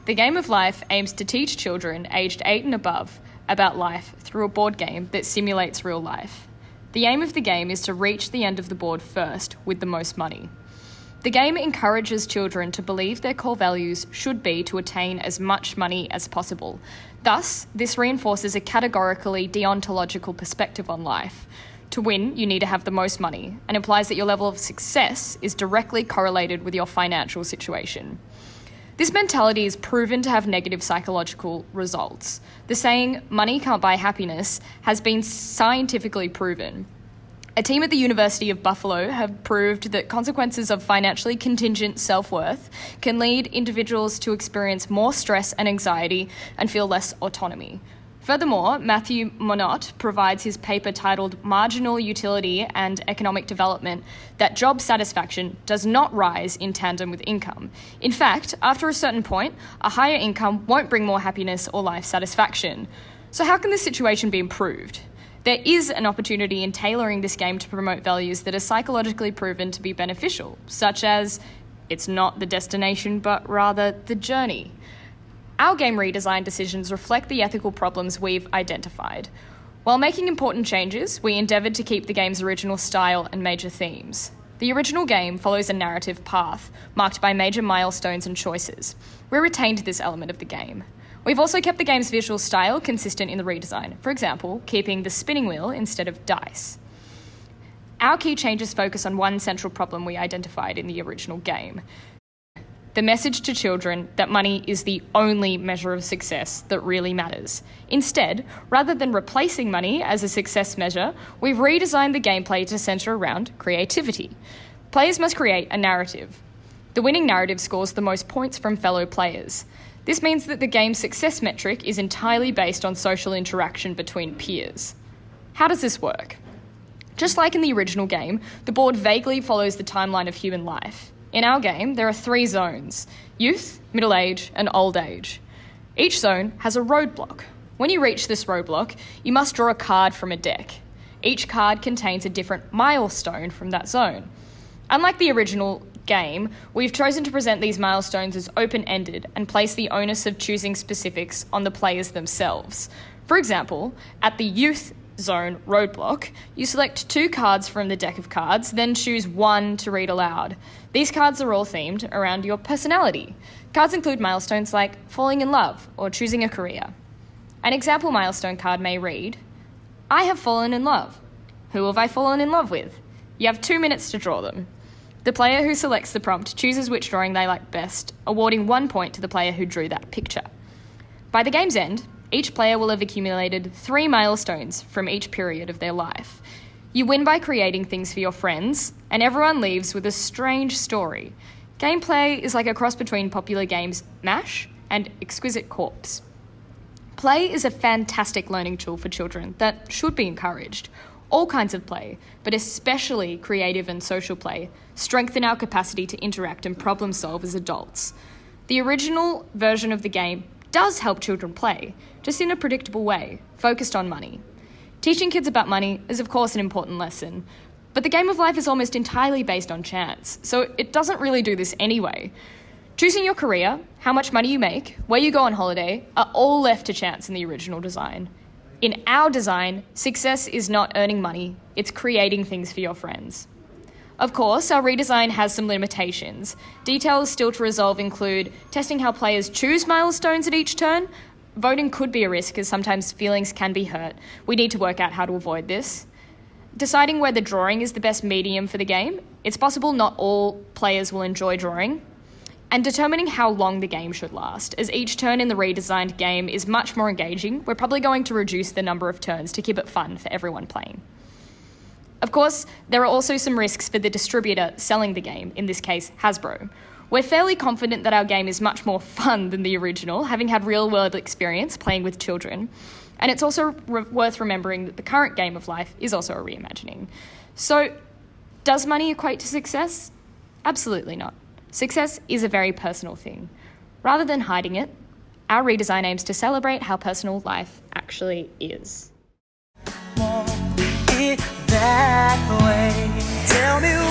The Game of Life aims to teach children aged 8 and above about life through a board game that simulates real life. The aim of the game is to reach the end of the board first with the most money. The game encourages children to believe their core values should be to attain as much money as possible. Thus, this reinforces a categorically deontological perspective on life. To win, you need to have the most money, and implies that your level of success is directly correlated with your financial situation. This mentality is proven to have negative psychological results. The saying, "money can't buy happiness," has been scientifically proven. A team at the University of Buffalo have proved that consequences of financially contingent self-worth can lead individuals to experience more stress and anxiety and feel less autonomy. Furthermore, Matthew Monod provides his paper titled "Marginal Utility and Economic Development" that job satisfaction does not rise in tandem with income. In fact, after a certain point, a higher income won't bring more happiness or life satisfaction. So how can this situation be improved? There is an opportunity in tailoring this game to promote values that are psychologically proven to be beneficial, such as, it's not the destination, but rather the journey. Our game redesign decisions reflect the ethical problems we've identified. While making important changes, we endeavoured to keep the game's original style and major themes. The original game follows a narrative path, marked by major milestones and choices. We retained this element of the game. We've also kept the game's visual style consistent in the redesign, for example, keeping the spinning wheel instead of dice. Our key changes focus on one central problem we identified in the original game: the message to children that money is the only measure of success that really matters. Instead, rather than replacing money as a success measure, we've redesigned the gameplay to centre around creativity. Players must create a narrative. The winning narrative scores the most points from fellow players. This means that the game's success metric is entirely based on social interaction between peers. How does this work? Just like in the original game, the board vaguely follows the timeline of human life. In our game, there are 3 zones: youth, middle age, and old age. Each zone has a roadblock. When you reach this roadblock, you must draw a card from a deck. Each card contains a different milestone from that zone. Unlike the original game, we've chosen to present these milestones as open-ended and place the onus of choosing specifics on the players themselves. For example, at the youth zone roadblock, you select 2 cards from the deck of cards, then choose 1 to read aloud. These cards are all themed around your personality. Cards include milestones like falling in love or choosing a career. An example milestone card may read, "I have fallen in love. Who have I fallen in love with?" You have 2 minutes to draw them. The player who selects the prompt chooses which drawing they like best, awarding 1 point to the player who drew that picture. By the game's end, each player will have accumulated 3 milestones from each period of their life. You win by creating things for your friends, and everyone leaves with a strange story. Gameplay is like a cross between popular games MASH and Exquisite Corpse. Play is a fantastic learning tool for children that should be encouraged. All kinds of play, but especially creative and social play, strengthen our capacity to interact and problem solve as adults. The original version of the game does help children play, just in a predictable way, focused on money. Teaching kids about money is of course an important lesson, but the Game of Life is almost entirely based on chance, so it doesn't really do this anyway. Choosing your career, how much money you make, where you go on holiday, are all left to chance in the original design. In our design, success is not earning money, it's creating things for your friends. Of course, our redesign has some limitations. Details still to resolve include testing how players choose milestones at each turn. Voting could be a risk, as sometimes feelings can be hurt. We need to work out how to avoid this. Deciding whether drawing is the best medium for the game. It's possible not all players will enjoy drawing. And determining how long the game should last. As each turn in the redesigned game is much more engaging, we're probably going to reduce the number of turns to keep it fun for everyone playing. Of course, there are also some risks for the distributor selling the game, in this case Hasbro. We're fairly confident that our game is much more fun than the original, having had real-world experience playing with children. And it's also worth remembering that the current Game of Life is also a reimagining. So, does money equate to success? Absolutely not. Success is a very personal thing. Rather than hiding it, our redesign aims to celebrate how personal life actually is. Want it that way. Tell me